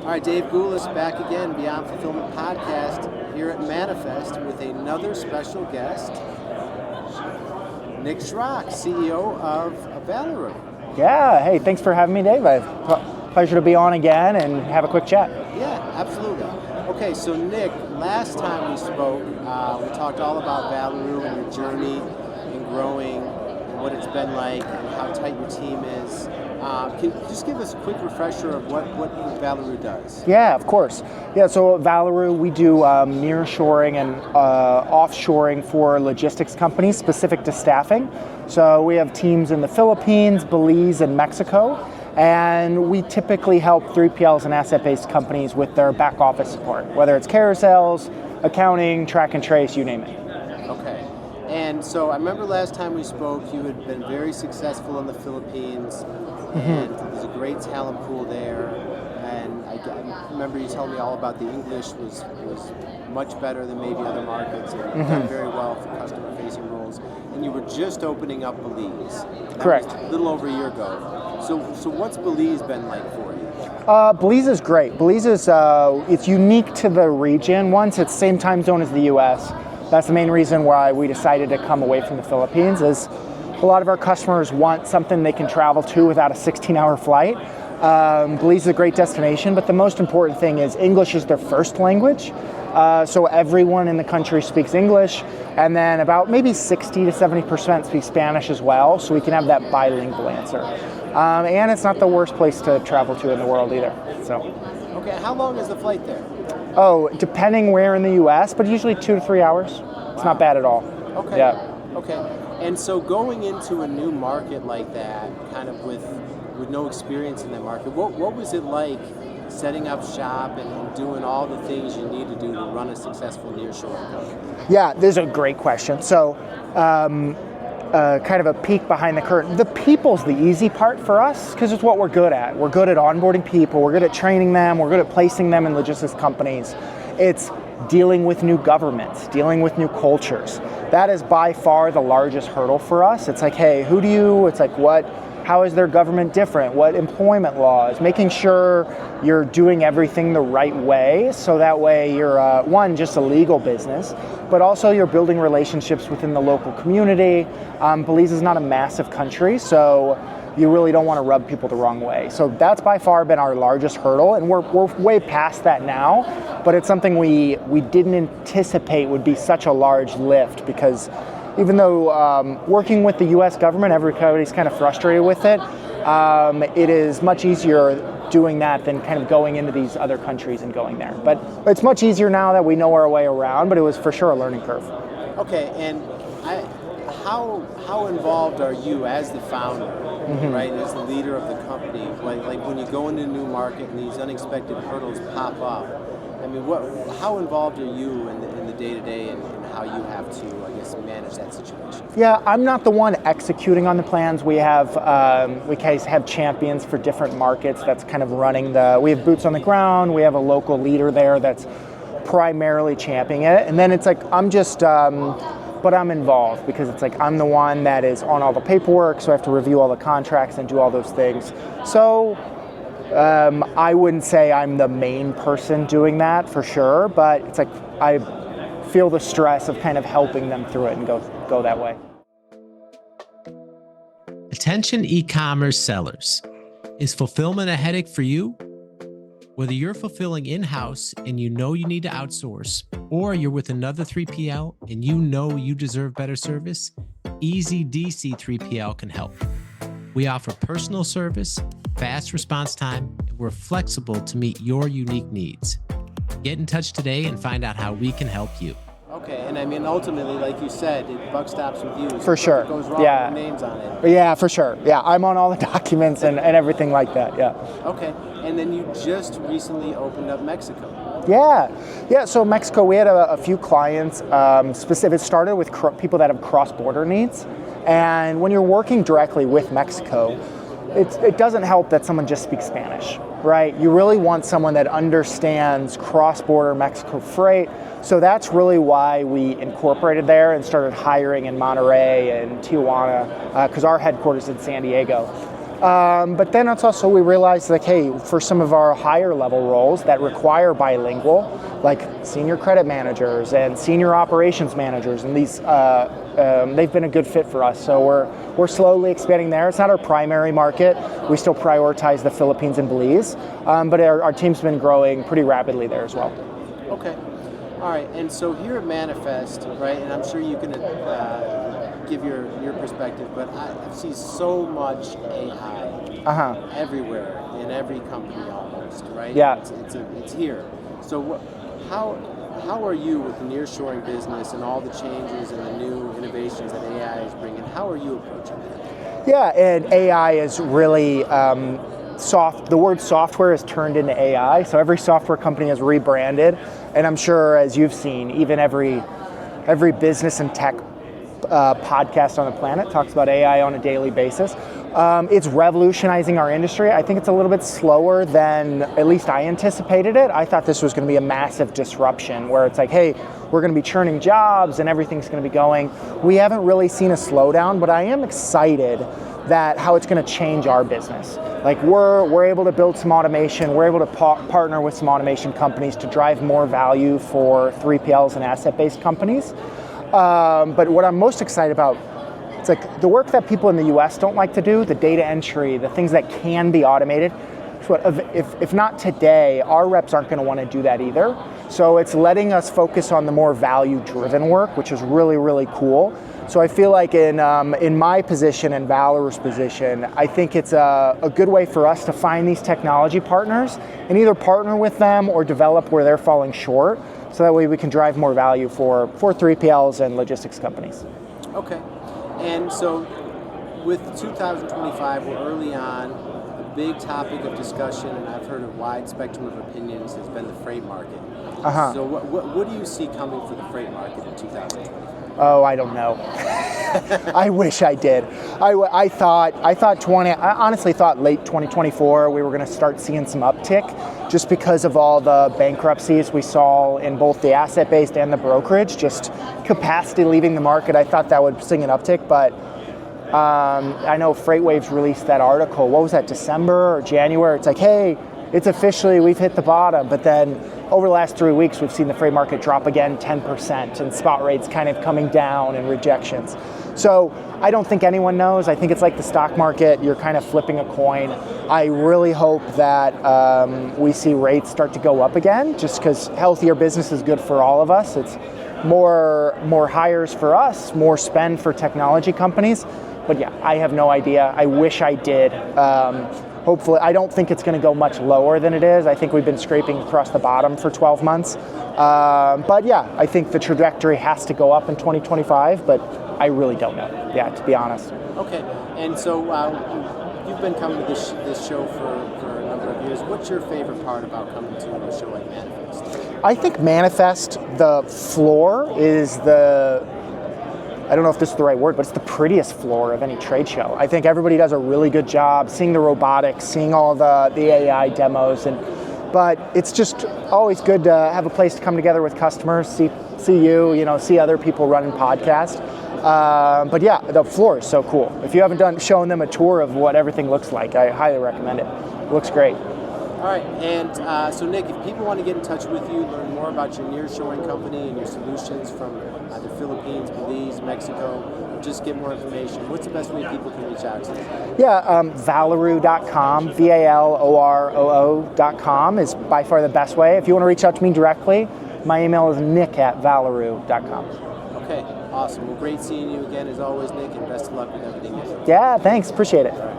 All right, Dave Goulas back again, Beyond Fulfillment Podcast, here at Manifest with another special guest, Nick Schrock, CEO of Valoroo. Yeah, hey, thanks for having me, Dave. Pleasure to be on again and have a quick chat. Yeah, absolutely. Okay, so Nick, last time we spoke, we talked all about Valoroo and your journey in growing and what it's been like and how tight your team is. Can you just give us a quick refresher of what Valoroo does? Yeah, of course. Yeah, so at Valoroo, we do nearshoring and offshoring for logistics companies specific to staffing. So we have teams in the Philippines, Belize, and Mexico. And we typically help 3PLs and asset-based companies with their back office support, whether it's carousels, accounting, track and trace, you name it. Okay. And so I remember last time we spoke, you had been very successful in the Philippines, and there's a great talent pool there. And I remember you telling me all about the English was much better than maybe other markets, and you've done very well for customer-facing roles. And you were just opening up Belize. Correct. A little over a year ago. So what's Belize been like for you? Belize is great. Belize is it's unique to the region. Once it's same time zone as the U.S. That's the main reason why we decided to come away from the Philippines. Is a lot of our customers want something they can travel to without a 16-hour flight. Belize is a great destination, but the most important thing is English is their first language. So everyone in the country speaks English, and then about maybe 60 to 70% speak Spanish as well, so we can have that bilingual answer. And it's not the worst place to travel to in the world either. So. Okay, how long is the flight there? Oh, depending where in the U.S., but usually 2 to 3 hours. It's not bad at all. Okay. Yeah. Okay. And so going into a new market like that, kind of with no experience in that market, what was it like setting up shop and doing all the things you need to do to run a successful nearshoring company? Yeah, this is a great question. So, kind of a peek behind the curtain. The people's the easy part for us because it's what we're good at. We're good at onboarding people. We're good at training them. We're good at placing them in logistics companies. It's dealing with new governments, dealing with new cultures. That is by far the largest hurdle for us. It's like, hey, it's like, how is their government different? What employment laws? Making sure you're doing everything the right way, so that way you're, one, just a legal business, but also you're building relationships within the local community. Belize is not a massive country, so you really don't want to rub people the wrong way. So that's by far been our largest hurdle, and we're way past that now, but it's something we didn't anticipate would be such a large lift, because even though working with the U.S. government, everybody's kind of frustrated with it, it is much easier doing that than kind of going into these other countries and going there. But it's much easier now that we know our way around, but it was for sure a learning curve. Okay, and how involved are you as the founder, right, as the leader of the company? Like when you go into a new market and these unexpected hurdles pop up, I mean, how involved are you in the day-to-day and how you have to, I guess, manage that situation? Yeah, I'm not the one executing on the plans. We have champions for different markets that's kind of running we have boots on the ground. We have a local leader there that's primarily championing it. And then it's like, but I'm involved because it's like I'm the one that is on all the paperwork, so I have to review all the contracts and do all those things. So I wouldn't say I'm the main person doing that for sure, but it's like I feel the stress of kind of helping them through it and go that way. Attention e-commerce sellers. Is fulfillment a headache for you? Whether you're fulfilling in-house and you know you need to outsource, or you're with another 3PL and you know you deserve better service, Easy DC 3PL can help. We offer personal service, fast response time, and we're flexible to meet your unique needs. Get in touch today and find out how we can help you. Okay, and I mean, ultimately, like you said, buck stops with you. For sure. If it goes wrong, yeah. Your name's on it. Yeah, for sure. Yeah, I'm on all the documents and everything like that, yeah. Okay, and then you just recently opened up Mexico. Yeah. So Mexico, we had a few clients. It started with people that have cross-border needs. And when you're working directly with Mexico, it doesn't help that someone just speaks Spanish, right? You really want someone that understands cross-border Mexico freight. So that's really why we incorporated there and started hiring in Monterrey and Tijuana, because our headquarters is in San Diego. But then it's also, we realized like, hey, for some of our higher level roles that require bilingual, like senior credit managers and senior operations managers, and these, they've been a good fit for us. So we're slowly expanding there. It's not our primary market. We still prioritize the Philippines and Belize, but our team's been growing pretty rapidly there as well. Okay. All right. And so here at Manifest, right, and I'm sure you can give your perspective, but I see so much AI everywhere in every company almost, right? Yeah. It's here. So how are you with the nearshoring business and all the changes and the new innovations that AI is bringing? How are you approaching that? Yeah, and AI is really the word software has turned into AI. So every software company has rebranded, and I'm sure, as you've seen, even every business and tech podcast on the planet talks about AI on a daily basis. It's revolutionizing our industry. I think it's a little bit slower than at least I anticipated it. I thought this was going to be a massive disruption where it's like, hey, we're going to be churning jobs and everything's going to be going. We haven't really seen a slowdown, but I am excited that how it's going to change our business. Like we're able to build some automation. We're able to partner with some automation companies to drive more value for 3PLs and asset-based companies. But what I'm most excited about, it's like the work that people in the US don't like to do, the data entry, the things that can be automated. If not today, our reps aren't going to want to do that either. So it's letting us focus on the more value-driven work, which is really, really cool. So I feel like in my position and Valoroo's position, I think it's a good way for us to find these technology partners and either partner with them or develop where they're falling short, so that way we can drive more value for 3PLs and logistics companies. Okay. And so with 2025, we're early on. A big topic of discussion, and I've heard a wide spectrum of opinions, has been the freight market. So what do you see coming for the freight market in 2025? Oh, I don't know. I wish I did. I honestly thought late 2024 we were going to start seeing some uptick, just because of all the bankruptcies we saw in both the asset-based and the brokerage, just capacity leaving the market. I thought that would sing an uptick, but I know FreightWaves released that article. What was that, December or January? It's like, hey, it's officially, we've hit the bottom. But then over the last 3 weeks, we've seen the freight market drop again 10%, and spot rates kind of coming down and rejections. So I don't think anyone knows. I think it's like the stock market. You're kind of flipping a coin. I really hope that we see rates start to go up again, just because healthier business is good for all of us. It's more hires for us, more spend for technology companies. But yeah, I have no idea. I wish I did. Hopefully, I don't think it's going to go much lower than it is. I think we've been scraping across the bottom for 12 months. But yeah, I think the trajectory has to go up in 2025, but I really don't know, to be honest. Okay, and so you've been coming to this show for a number of years. What's your favorite part about coming to a show like Manifest? I think Manifest, the floor is I don't know if this is the right word, but it's the prettiest floor of any trade show. I think everybody does a really good job seeing the robotics, seeing all the AI demos, but it's just always good to have a place to come together with customers, see see other people running podcasts. But yeah, the floor is so cool. If you haven't shown them a tour of what everything looks like, I highly recommend it. It looks great. All right, and so Nick, if people want to get in touch with you, learn more about your nearshoring company and your solutions from the Philippines, Belize, Mexico, just get more information, what's the best way people can reach out to you? Yeah, Valoroo.com, VALOROO.com is by far the best way. If you want to reach out to me directly, my email is nick@valoroo.com. Okay, awesome. Well, great seeing you again as always, Nick, and best of luck with everything you do. Yeah, thanks. Appreciate it. All right.